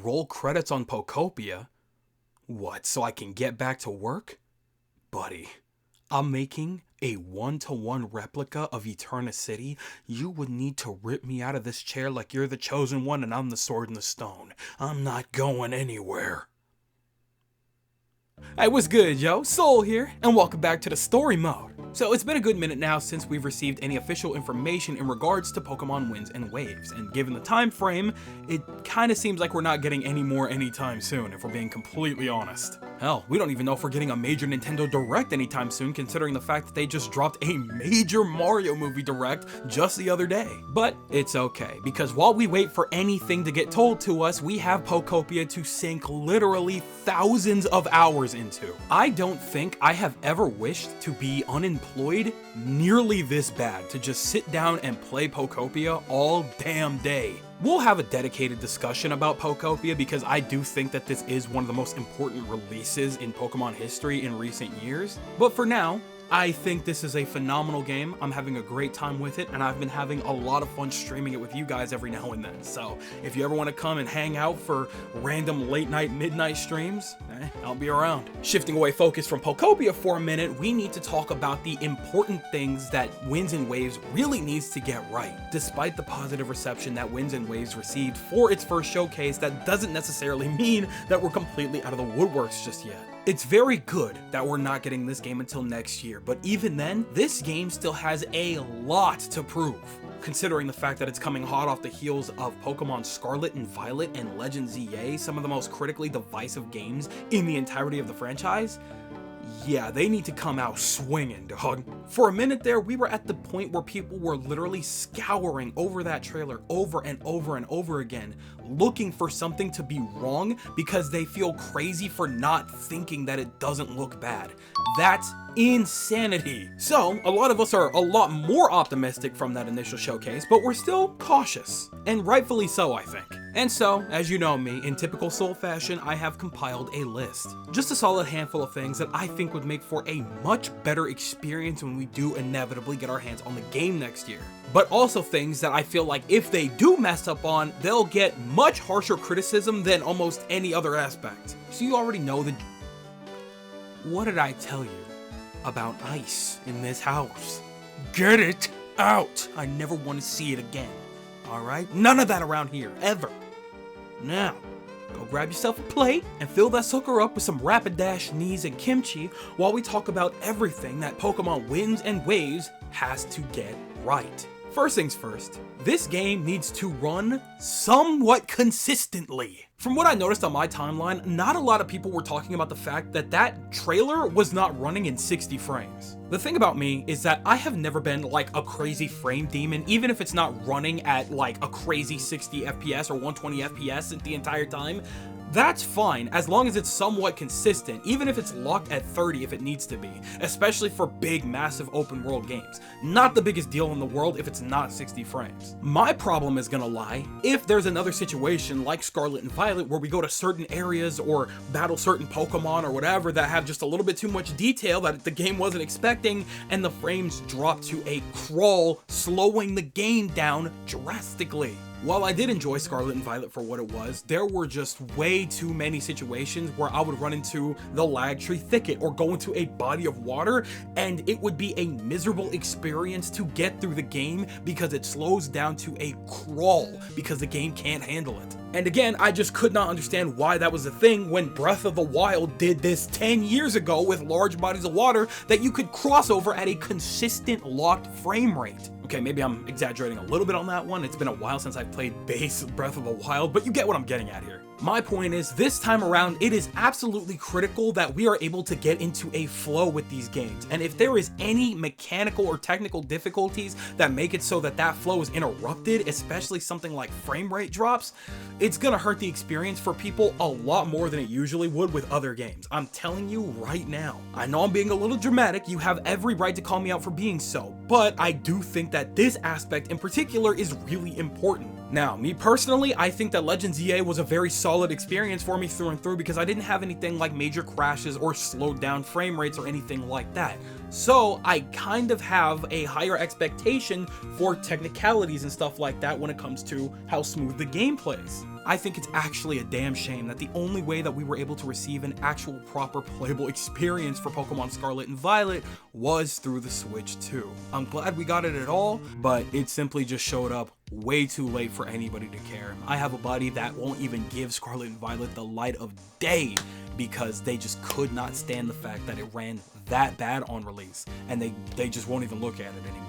Roll credits on Pokopia? What, so I can get back to work? Buddy, I'm making a 1-to-1 replica of Eterna City. You would need to rip me out of this chair like you're the chosen one and I'm the sword in the stone. I'm not going anywhere. Hey, what's good, yo? Soul here, and welcome back to the story mode. So it's been a good minute now since we've received any official information in regards to Pokemon Winds and Waves, and given the time frame, it kinda seems like we're not getting any more anytime soon, if we're being completely honest. Hell, we don't even know if we're getting a major Nintendo Direct anytime soon, considering the fact that they just dropped a major Mario movie Direct just the other day. But it's okay, because while we wait for anything to get told to us, we have Pokopia to sink literally thousands of hours into. I don't think I have ever wished to be unemployed nearly this bad, to just sit down and play Pokopia all damn day. We'll have a dedicated discussion about Pokopia because I do think that this is one of the most important releases in Pokemon history in recent years. But for now, I think this is a phenomenal game. I'm having a great time with it, and I've been having a lot of fun streaming it with you guys every now and then. So if you ever want to come and hang out for random late night, midnight streams, I'll be around. Shifting away focus from Pokopia for a minute, we need to talk about the important things that Winds and Waves really needs to get right. Despite the positive reception that Winds and Waves received for its first showcase, that doesn't necessarily mean that we're completely out of the woodworks just yet. It's very good that we're not getting this game until next year, but even then, this game still has a lot to prove. Considering the fact that it's coming hot off the heels of Pokemon Scarlet and Violet and Legend ZA, some of the most critically divisive games in the entirety of the franchise, yeah, they need to come out swinging, dog. For a minute there, we were at the point where people were literally scouring over that trailer over and over and over again, looking for something to be wrong because they feel crazy for not thinking that it doesn't look bad. That's insanity. So, a lot of us are a lot more optimistic from that initial showcase, but we're still cautious, and rightfully so, I think. And so, as you know me, in typical Soul fashion, I have compiled a list. Just a solid handful of things that I think would make for a much better experience when we do inevitably get our hands on the game next year. But also things that I feel like if they do mess up on, they'll get much harsher criticism than almost any other aspect. So you already know the... What did I tell you about ice in this house? Get it out! I never want to see it again. Alright? None of that around here, ever. Now, go grab yourself a plate and fill that sucker up with some Rapidash knees and kimchi while we talk about everything that Pokemon Winds and Waves has to get right. First things first, this game needs to run somewhat consistently. From what I noticed on my timeline, not a lot of people were talking about the fact that that trailer was not running in 60 frames. The thing about me is that I have never been like a crazy frame demon, even if it's not running at like a crazy 60 FPS or 120 FPS the entire time. That's fine, as long as it's somewhat consistent, even if it's locked at 30 if it needs to be, especially for big, massive open world games. Not the biggest deal in the world if it's not 60 frames. My problem is gonna lie if there's another situation like Scarlet and Violet where we go to certain areas or battle certain Pokemon or whatever that have just a little bit too much detail that the game wasn't expecting, and the frames drop to a crawl, slowing the game down drastically. While I did enjoy Scarlet and Violet for what it was, there were just way too many situations where I would run into the lag tree thicket or go into a body of water, and it would be a miserable experience to get through the game because it slows down to a crawl because the game can't handle it. And again, I just could not understand why that was a thing when Breath of the Wild did this 10 years ago with large bodies of water that you could cross over at a consistent locked frame rate. Okay, maybe I'm exaggerating a little bit on that one. It's been a while since I've played base Breath of the Wild, but you get what I'm getting at here. My point is, this time around, it is absolutely critical that we are able to get into a flow with these games. And if there is any mechanical or technical difficulties that make it so that that flow is interrupted, especially something like frame rate drops, it's gonna hurt the experience for people a lot more than it usually would with other games. I'm telling you right now. I know I'm being a little dramatic, you have every right to call me out for being so, but I do think that this aspect in particular is really important. Now, me personally, I think that Legend ZA was a very solid experience for me through and through because I didn't have anything like major crashes or slowed down frame rates or anything like that. So I kind of have a higher expectation for technicalities and stuff like that when it comes to how smooth the game plays. I think it's actually a damn shame that the only way that we were able to receive an actual proper playable experience for Pokemon Scarlet and Violet was through the Switch 2. I'm glad we got it at all, but it simply just showed up way too late for anybody to care. I have a buddy that won't even give Scarlet and Violet the light of day because they just could not stand the fact that it ran that bad on release, and they just won't even look at it anymore.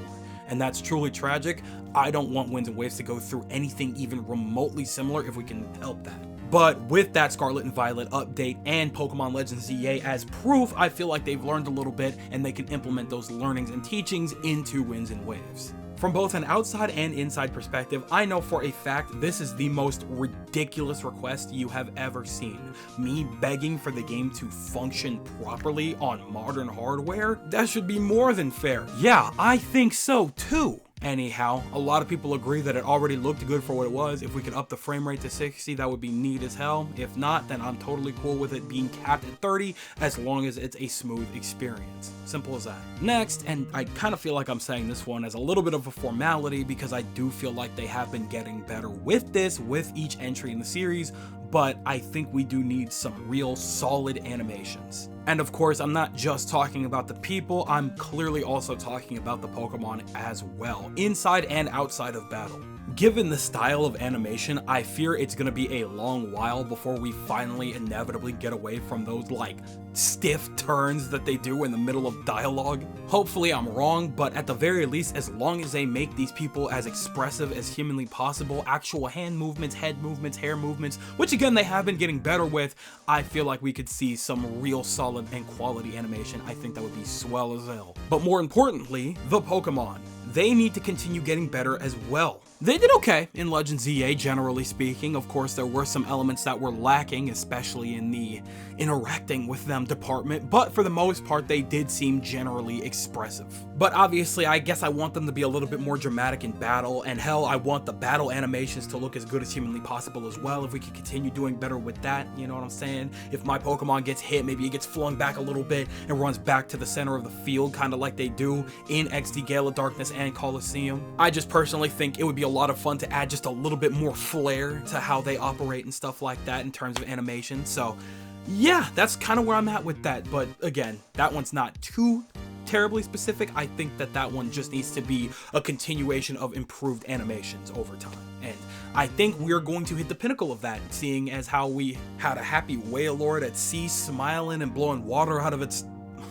And that's truly tragic. I don't want Winds and Waves to go through anything even remotely similar if we can help that. But with that Scarlet and Violet update and Pokemon Legends ZA as proof, I feel like they've learned a little bit and they can implement those learnings and teachings into Winds and Waves. From both an outside and inside perspective, I know for a fact this is the most ridiculous request you have ever seen. Me begging for the game to function properly on modern hardware? That should be more than fair. Yeah, I think so too. Anyhow, a lot of people agree that it already looked good for what it was. If we could up the frame rate to 60, that would be neat as hell. If not, then I'm totally cool with it being capped at 30 as long as it's a smooth experience. Simple as that. Next, and I kind of feel like I'm saying this one as a little bit of a formality because I do feel like they have been getting better with this with each entry in the series, but I think we do need some real solid animations. And of course, I'm not just talking about the people, I'm clearly also talking about the Pokemon as well, inside and outside of battle. Given the style of animation, I fear it's gonna be a long while before we finally inevitably get away from those like stiff turns that they do in the middle of dialogue. Hopefully I'm wrong, but at the very least, as long as they make these people as expressive as humanly possible, actual hand movements, head movements, hair movements, which again they have been getting better with, I feel like we could see some real solid and quality animation. I think that would be swell as hell. But more importantly, the Pokemon. They need to continue getting better as well. They did okay in Legends ZA, generally speaking. Of course, there were some elements that were lacking, especially in the interacting with them department, but for the most part, they did seem generally expressive. But obviously, I guess I want them to be a little bit more dramatic in battle, and hell, I want the battle animations to look as good as humanly possible as well. If we can continue doing better with that, you know what I'm saying? If my Pokemon gets hit, maybe it gets flung back a little bit and runs back to the center of the field, kind of like they do in XD Gale of Darkness and Coliseum. I just personally think it would be a lot of fun to add just a little bit more flair to how they operate and stuff like that in terms of animation. So yeah, that's kind of where I'm at with that. But again, that one's not too terribly specific. I think that one just needs to be a continuation of improved animations over time. And I think we're going to hit the pinnacle of that, seeing as how we had a happy Wailord at sea smiling and blowing water out of its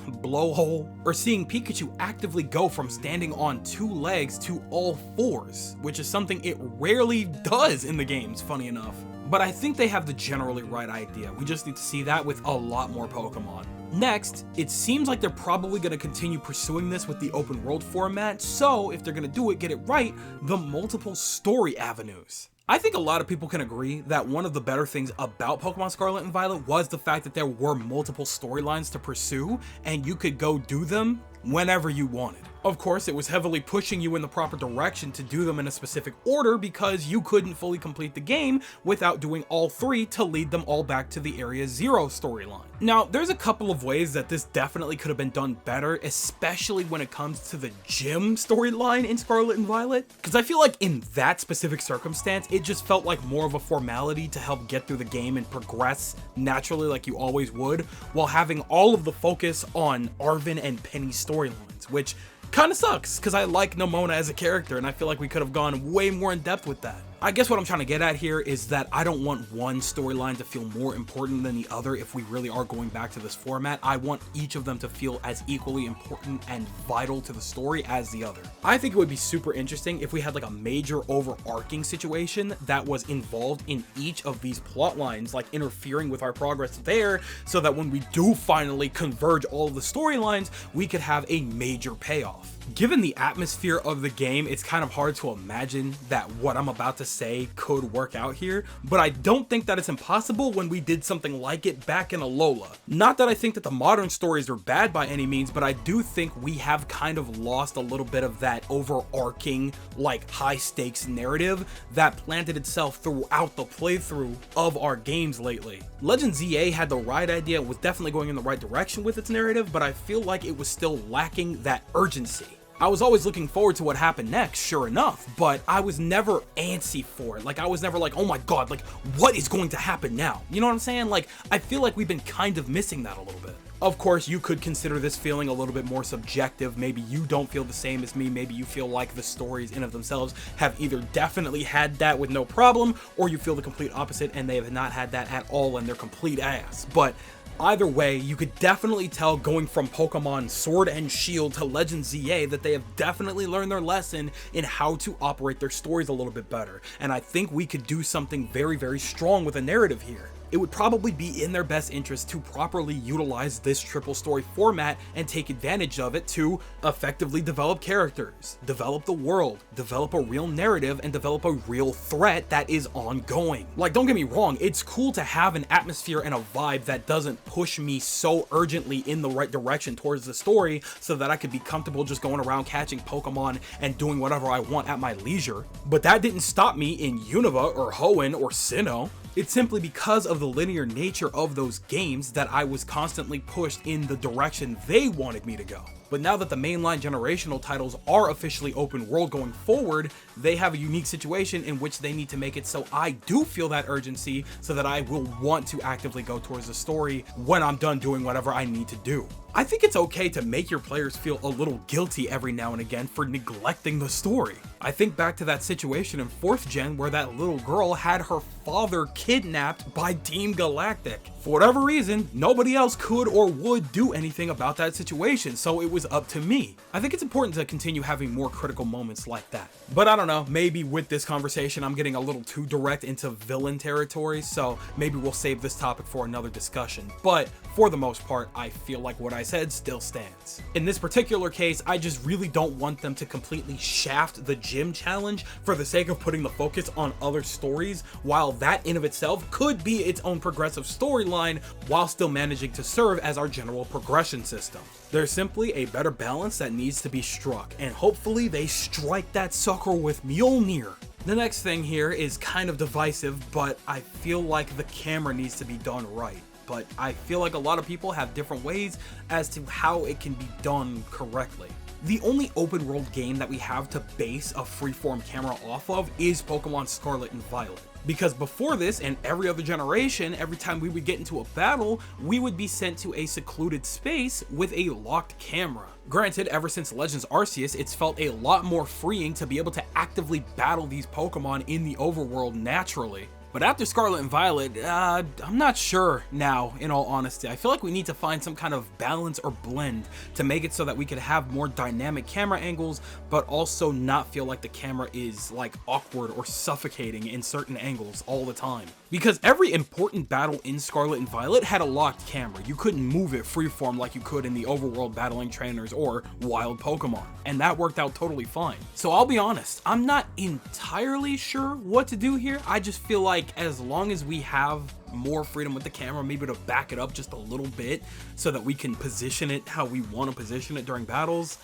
blowhole, or seeing Pikachu actively go from standing on 2 legs to all 4s, which is something it rarely does in the games, funny enough. But I think they have the generally right idea. We just need to see that with a lot more Pokemon. Next, it seems like they're probably going to continue pursuing this with the open world format, so if they're going to do it, get it right, the multiple story avenues. I think a lot of people can agree that one of the better things about Pokemon Scarlet and Violet was the fact that there were multiple storylines to pursue, and you could go do them whenever you wanted. Of course, it was heavily pushing you in the proper direction to do them in a specific order because you couldn't fully complete the game without doing all 3 to lead them all back to the Area Zero storyline. Now, there's a couple of ways that this definitely could have been done better, especially when it comes to the gym storyline in Scarlet and Violet, because I feel like in that specific circumstance, it just felt like more of a formality to help get through the game and progress naturally like you always would, while having all of the focus on Arven and Penny's storylines, which kind of sucks because I like Nomona as a character and I feel like we could have gone way more in depth with that. I guess what I'm trying to get at here is that I don't want one storyline to feel more important than the other if we really are going back to this format. I want each of them to feel as equally important and vital to the story as the other. I think it would be super interesting if we had like a major overarching situation that was involved in each of these plot lines, like interfering with our progress there, so that when we do finally converge all of the storylines, we could have a major payoff. Given the atmosphere of the game, it's kind of hard to imagine that what I'm about to say could work out here, but I don't think that it's impossible when we did something like it back in Alola. Not that I think that the modern stories are bad by any means, but I do think we have kind of lost a little bit of that overarching, like, high stakes narrative that planted itself throughout the playthrough of our games lately. Legends ZA had the right idea, was definitely going in the right direction with its narrative, but I feel like it was still lacking that urgency. I was always looking forward to what happened next, sure enough, but I was never antsy for it. Like, I was never like, oh my god, like, what is going to happen now? You know what I'm saying? Like, I feel like we've been kind of missing that a little bit. Of course, you could consider this feeling a little bit more subjective. Maybe you don't feel the same as me. Maybe you feel like the stories in of themselves have either definitely had that with no problem, or you feel the complete opposite and they have not had that at all and they're complete ass. But either way, you could definitely tell going from Pokemon Sword and Shield to Legend ZA that they have definitely learned their lesson in how to operate their stories a little bit better. And I think we could do something very, very strong with a narrative here. It would probably be in their best interest to properly utilize this triple story format and take advantage of it to effectively develop characters, develop the world, develop a real narrative, and develop a real threat that is ongoing. Like, don't get me wrong, it's cool to have an atmosphere and a vibe that doesn't push me so urgently in the right direction towards the story so that I could be comfortable just going around catching Pokemon and doing whatever I want at my leisure. But that didn't stop me in Unova or Hoenn or Sinnoh. It's simply because of the linear nature of those games that I was constantly pushed in the direction they wanted me to go. But now that the mainline generational titles are officially open world going forward, they have a unique situation in which they need to make it so I do feel that urgency so that I will want to actively go towards the story when I'm done doing whatever I need to do. I think it's okay to make your players feel a little guilty every now and again for neglecting the story. I think back to that situation in 4th gen where that little girl had her father kidnapped by Team Galactic. For whatever reason, nobody else could or would do anything about that situation, so it was up to me. I think it's important to continue having more critical moments like that. But I don't know, maybe with this conversation I'm getting a little too direct into villain territory, so maybe we'll save this topic for another discussion. But for the most part, I feel like what I said still stands. In this particular case, I just really don't want them to completely shaft the gym challenge for the sake of putting the focus on other stories, while that in of itself could be its own progressive storyline while still managing to serve as our general progression system. There's simply a better balance that needs to be struck, and hopefully they strike that sucker with Mjolnir. The next thing here is kind of divisive, but I feel like the camera needs to be done right. But I feel like a lot of people have different ways as to how it can be done correctly. The only open world game that we have to base a freeform camera off of is Pokemon Scarlet and Violet. Because before this and every other generation, every time we would get into a battle, we would be sent to a secluded space with a locked camera. Granted, ever since Legends Arceus, it's felt a lot more freeing to be able to actively battle these Pokemon in the overworld naturally. But after Scarlet and Violet, I'm not sure now, in all honesty. I feel like we need to find some kind of balance or blend to make it so that we could have more dynamic camera angles, but also not feel like the camera is like awkward or suffocating in certain angles all the time. Because every important battle in Scarlet and Violet had a locked camera. You couldn't move it freeform like you could in the overworld battling trainers or wild Pokemon, and that worked out totally fine. So I'll be honest, I'm not entirely sure what to do here. I just feel like as long as we have more freedom with the camera, maybe to back it up just a little bit so that we can position it how we want to position it during battles,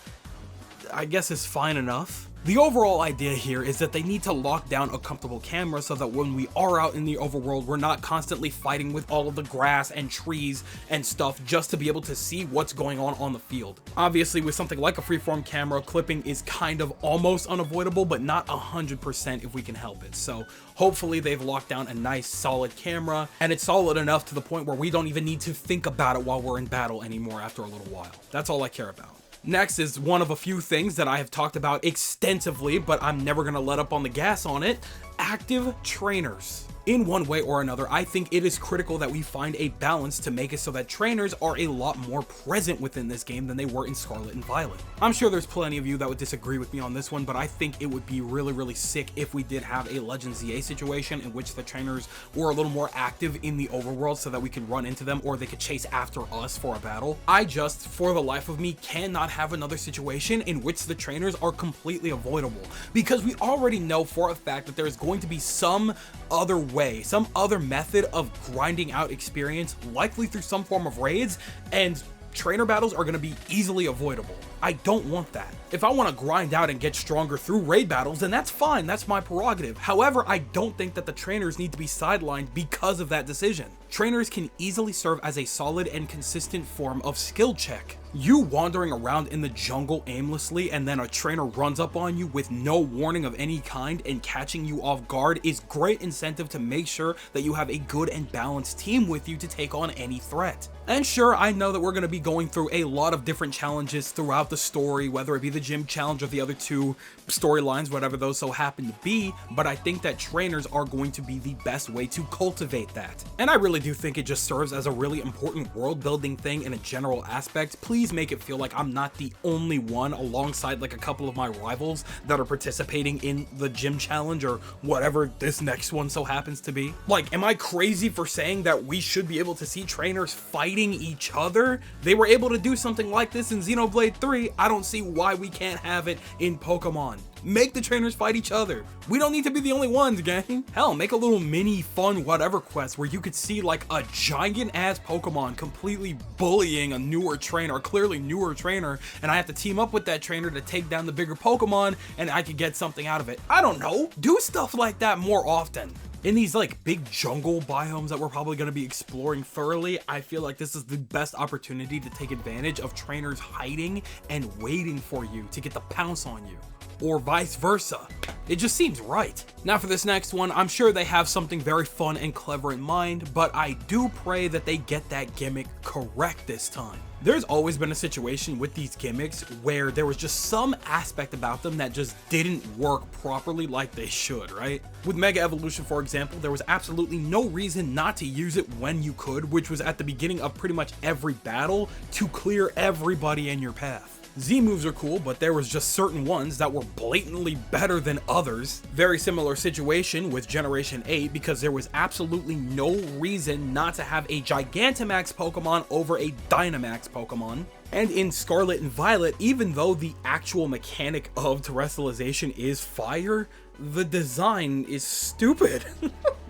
I guess it's fine enough. The overall idea here is that they need to lock down a comfortable camera so that when we are out in the overworld, we're not constantly fighting with all of the grass and trees and stuff just to be able to see what's going on the field. Obviously, with something like a freeform camera, clipping is kind of almost unavoidable, but not 100% if we can help it. So hopefully they've locked down a nice solid camera, and it's solid enough to the point where we don't even need to think about it while we're in battle anymore after a little while. That's all I care about. Next is one of a few things that I have talked about extensively, but I'm never going to let up on the gas on it: active trainers. In one way or another, I think it is critical that we find a balance to make it so that trainers are a lot more present within this game than they were in Scarlet and Violet. I'm sure there's plenty of you that would disagree with me on this one, but I think it would be really, really sick if we did have a Legends ZA situation in which the trainers were a little more active in the overworld so that we could run into them or they could chase after us for a battle. I just, for the life of me, cannot have another situation in which the trainers are completely avoidable, because we already know for a fact that there's going to be some other way, some other method of grinding out experience, likely through some form of raids, and trainer battles are going to be easily avoidable. I don't want that. If I want to grind out and get stronger through raid battles, then that's fine, that's my prerogative. However, I don't think that the trainers need to be sidelined because of that decision. Trainers can easily serve as a solid and consistent form of skill check. You wandering around in the jungle aimlessly and then a trainer runs up on you with no warning of any kind and catching you off guard is great incentive to make sure that you have a good and balanced team with you to take on any threat. And sure, I know that we're going to be going through a lot of different challenges throughout the story, whether it be the gym challenge or the other two storylines, whatever those so happen to be, but I think that trainers are going to be the best way to cultivate that. And I really do think it just serves as a really important world building thing in a general aspect. Please make it feel like I'm not the only one alongside like a couple of my rivals that are participating in the gym challenge or whatever this next one so happens to be. Like, am I crazy for saying that we should be able to see trainers fighting each other? They were able to do something like this in Xenoblade 3. I don't see why we can't have it in Pokemon. Make the trainers fight each other. We don't need to be the only ones, gang. Hell, make a little mini fun whatever quest where you could see like a giant ass Pokemon completely bullying a newer trainer, clearly newer trainer, and I have to team up with that trainer to take down the bigger Pokemon and I could get something out of it. I don't know. Do stuff like that more often. In these like big jungle biomes that we're probably going to be exploring thoroughly, I feel like this is the best opportunity to take advantage of trainers hiding and waiting for you to get the pounce on you. Or vice versa. It just seems right. Now for this next one, I'm sure they have something very fun and clever in mind, but I do pray that they get that gimmick correct this time. There's always been a situation with these gimmicks where there was just some aspect about them that just didn't work properly like they should, right? With Mega Evolution, for example, there was absolutely no reason not to use it when you could, which was at the beginning of pretty much every battle to clear everybody in your path. Z moves are cool, but there was just certain ones that were blatantly better than others. Very similar situation with Generation 8 because there was absolutely no reason not to have a Gigantamax Pokemon over a Dynamax Pokemon. And in Scarlet and Violet, even though the actual mechanic of terrestrialization is fire, the design is stupid.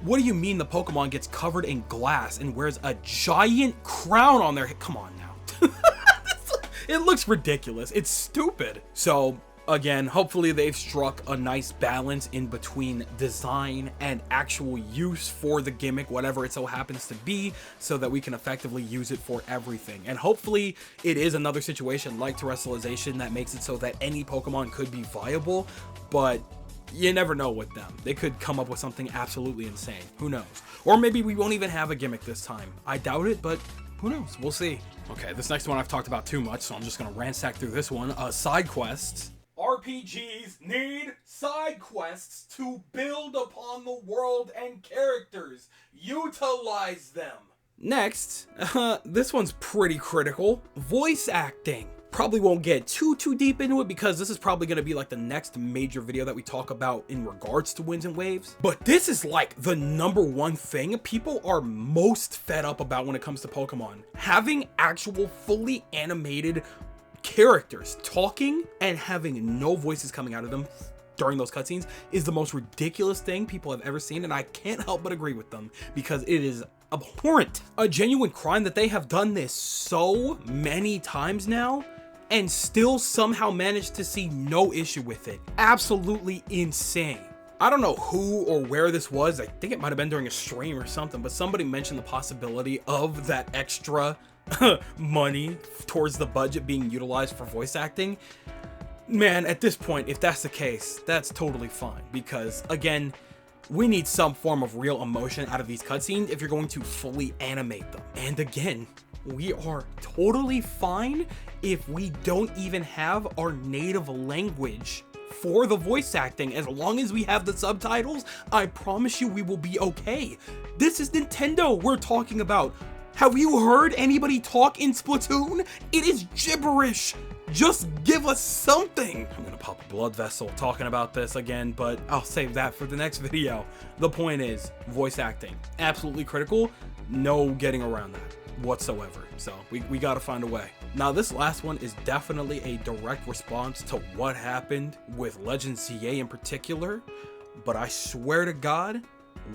What do you mean the Pokemon gets covered in glass and wears a giant crown on their head? Come on now. It looks ridiculous. It's stupid. So again, hopefully they've struck a nice balance in between design and actual use for the gimmick, whatever it so happens to be, so that we can effectively use it for everything. And hopefully it is another situation like terrestrialization that makes it so that any Pokemon could be viable, but you never know with them. They could come up with something absolutely insane. Who knows? Or maybe we won't even have a gimmick this time. I doubt it, but who knows? We'll see. Okay, this next one I've talked about too much, so I'm just gonna ransack through this one. Side quests. RPGs need side quests to build upon the world and characters. Utilize them. Next, this one's pretty critical. Voice acting. Probably won't get too deep into it because this is probably going to be like the next major video that we talk about in regards to Winds and Waves. But this is like the #1 thing people are most fed up about when it comes to Pokemon. Having actual fully animated characters talking and having no voices coming out of them during those cutscenes is the most ridiculous thing people have ever seen, and I can't help but agree with them because it is abhorrent. A genuine crime that they have done this so many times now and still somehow managed to see no issue with it. Absolutely insane. I don't know who or where this was. I think it might have been during a stream or something, but somebody mentioned the possibility of that extra money towards the budget being utilized for voice acting. Man, at this point, if that's the case, that's totally fine because, again, we need some form of real emotion out of these cutscenes if you're going to fully animate them. And again, we are totally fine if we don't even have our native language for the voice acting. As long as we have the subtitles, I promise you we will be okay. This is Nintendo we're talking about. Have you heard anybody talk in Splatoon? It is gibberish. Just give us something. I'm gonna pop a blood vessel talking about this again, but I'll save that for the next video. The point is, voice acting, absolutely critical. No getting around that whatsoever. So we gotta find a way. Now this last one is definitely a direct response to what happened with Legend ZA in particular, but I swear to God,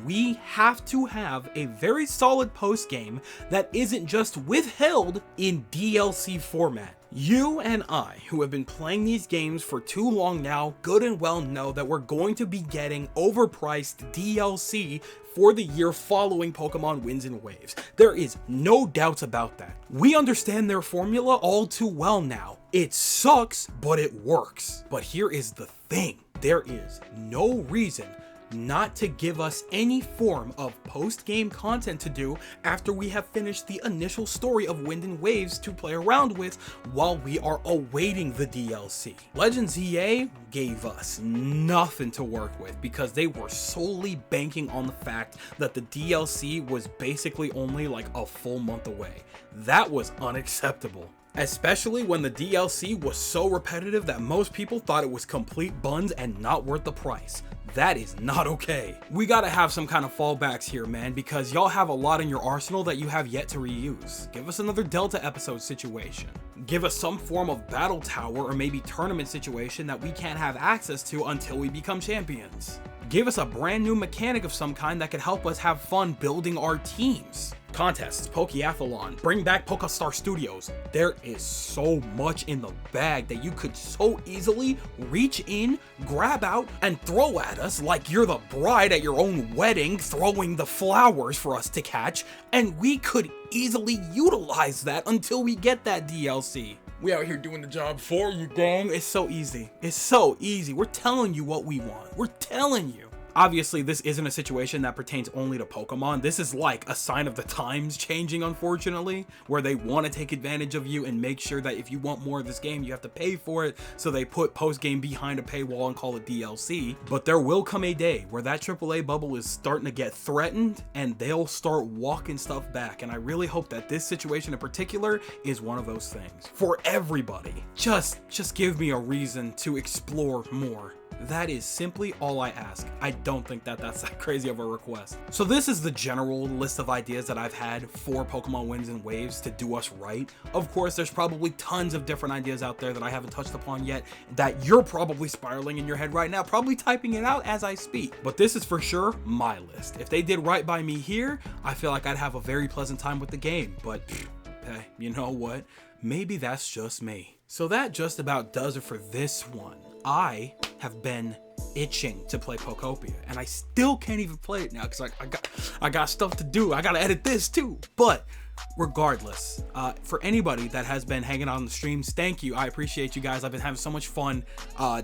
we have to have a very solid post game that isn't just withheld in DLC format. You and I, who have been playing these games for too long now, good and well know that we're going to be getting overpriced DLC for the year following Pokemon Winds and Waves. There is no doubts about that. We understand their formula all too well now. It sucks, but it works. But here is the thing. There is no reason not to give us any form of post-game content to do after we have finished the initial story of Wind and Waves to play around with while we are awaiting the DLC. Legends EA gave us nothing to work with because they were solely banking on the fact that the DLC was basically only like a full month away. That was unacceptable. Especially when the DLC was so repetitive that most people thought it was complete buns and not worth the price. That is not okay. We gotta have some kind of fallbacks here, man, because y'all have a lot in your arsenal that you have yet to reuse. Give us another Delta episode situation. Give us some form of battle tower or maybe tournament situation that we can't have access to until we become champions. Give us a brand new mechanic of some kind that could help us have fun building our teams. Contests, Pokeathlon, bring back PokeStar Studios. There is so much in the bag that you could so easily reach in, grab out, and throw at us like you're the bride at your own wedding throwing the flowers for us to catch, and we could easily utilize that until we get that DLC. We out here doing the job for you, gang. It's so easy. It's so easy. We're telling you what we want. We're telling you. Obviously, this isn't a situation that pertains only to Pokemon. This is like a sign of the times changing, unfortunately, where they want to take advantage of you and make sure that if you want more of this game, you have to pay for it. So they put post-game behind a paywall and call it DLC. But there will come a day where that AAA bubble is starting to get threatened and they'll start walking stuff back. And I really hope that this situation in particular is one of those things. For everybody, just give me a reason to explore more. That is simply all I ask. I don't think that that's that crazy of a request. So this is the general list of ideas that I've had for Pokemon Winds and Waves to do us right. Of course, there's probably tons of different ideas out there that I haven't touched upon yet that you're probably spiraling in your head right now, probably typing it out as I speak. But this is for sure my list. If they did right by me here, I feel like I'd have a very pleasant time with the game. But hey, you know what? Maybe that's just me. So that just about does it for this one. I have been itching to play Pokopia, and I still can't even play it now because I got stuff to do. I gotta edit this too. But regardless, for anybody that has been hanging out on the streams, thank you. I appreciate you guys. I've been having so much fun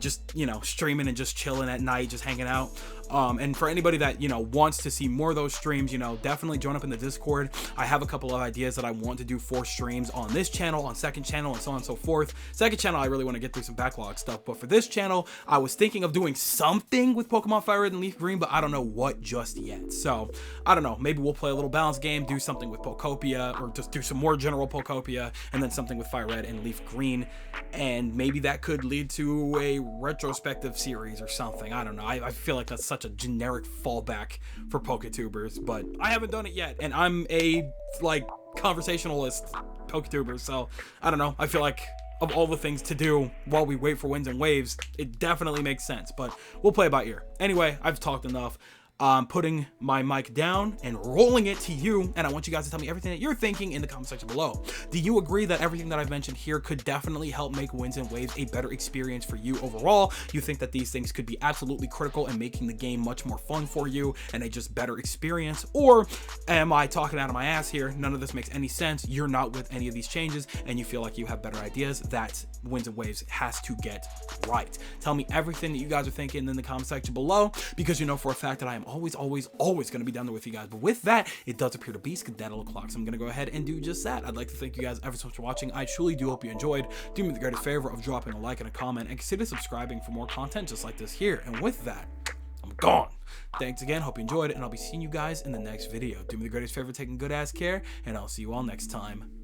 just, you know, streaming and just chilling at night, just hanging out. And for anybody that, you know, wants to see more of those streams, you know, definitely join up in the Discord. I have a couple of ideas that I want to do for streams on this channel, on second channel, and so on and so forth. Second channel, I really want to get through some backlog stuff, but for this channel, I was thinking of doing something with Pokemon Fire Red and Leaf Green, but I don't know what just yet. So I don't know, maybe we'll play a little balance game, do something with Pokopia, or just do some more general Pokopia, and then something with Fire Red and Leaf Green, and maybe that could lead to a retrospective series or something. I don't know. I feel like that's such a generic fallback for Poketubers, but I haven't done it yet, and I'm a like conversationalist Poketuber, so I don't know. I feel like of all the things to do while we wait for Winds and Waves, it definitely makes sense, but we'll play it by ear. Anyway, I've talked enough. I'm putting my mic down and rolling it to you, and I want you guys to tell me everything that you're thinking in the comment section below. Do you agree that everything that I've mentioned here could definitely help make Winds and Waves a better experience for you overall? You think that these things could be absolutely critical in making the game much more fun for you and a just better experience? Or am I talking out of my ass here? None of this makes any sense. You're not with any of these changes and you feel like you have better ideas that Winds and Waves has to get right. Tell me everything that you guys are thinking in the comment section below, because you know for a fact that I am always going to be down there with you guys. But with that, it does appear to be skedaddle o'clock, so I'm going to go ahead and do just that. I'd like to thank you guys ever so much for watching. I truly do hope you enjoyed. Do me the greatest favor of dropping a like and a comment, and consider subscribing for more content just like this here. And with that, I'm gone. Thanks again, hope you enjoyed it, and I'll be seeing you guys in the next video. Do me the greatest favor, taking good ass care, and I'll see you all next time.